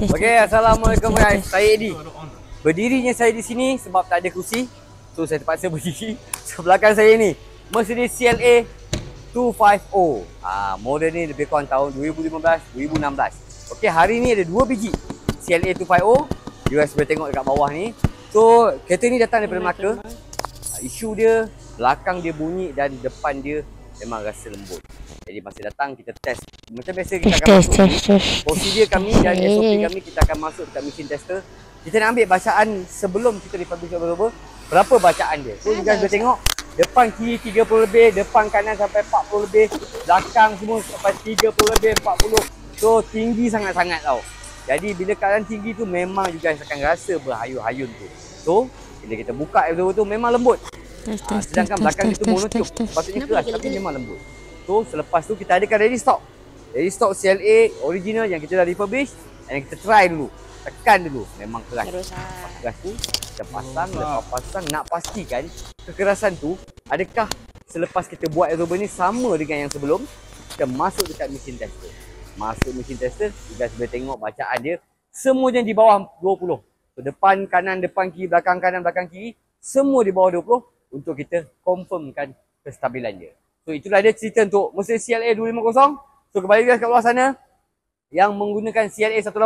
Okey, assalamualaikum guys. Saya Eddie. Berdirinya saya di sini sebab tak ada kerusi. So saya terpaksa berdiri. Sebelakang saya ni Mercedes CLA 250. Model ni lebih kurang tahun 2015-2016. Okey, hari ni ada 2 biji CLA 250. You guys boleh tengok dekat bawah ni. So kereta ni datang daripada Melaka. Isu dia, belakang dia bunyi dan depan dia memang rasa lembut. Jadi masa datang kita test. Macam biasa kita akan masuk prosedur kami dan SOP kami, kita akan masuk dekat mesin tester. Kita nak ambil bacaan sebelum kita republish over. Berapa bacaan dia. So you guys boleh tengok depan kiri 30 lebih, depan kanan sampai 40 lebih, belakang semua sampai 30 lebih, 40. So tinggi sangat-sangat tau. Jadi bila keadaan tinggi tu memang you guys akan rasa berhayun-hayun tu. So bila kita buka over tu memang lembut. Sedangkan belakang itu monotube, patutnya keras tapi memang lembut. So selepas tu kita adakan ready stock. Ready stock CLA original yang kita dah refurbish dan kita try dulu. Tekan dulu, memang keras. Keras tu kita pasang, lepas pasang nak pastikan kekerasan tu adakah selepas kita buat aerober ni sama dengan yang sebelum. Kita masuk dekat mesin tester. Masuk mesin tester, you guys boleh tengok bacaan dia semuanya di bawah 20. So depan kanan, depan kiri, belakang kanan, belakang kiri, semua di bawah 20 untuk kita confirmkan kestabilan dia. So itulah dia cerita untuk Mercedes CLA 250. So kembali guys kat luar sana yang menggunakan CLA 180,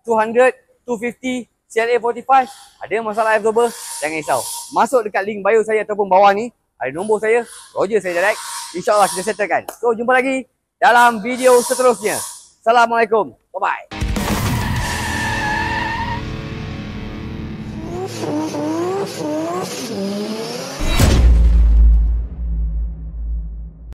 200, 250, CLA 45, ada masalah absorber, jangan risau. Masuk dekat link bio saya ataupun bawah ni, ada nombor saya, Roger saya direct. InsyaAllah kita settlekan. So jumpa lagi dalam video seterusnya. Assalamualaikum. Bye-bye.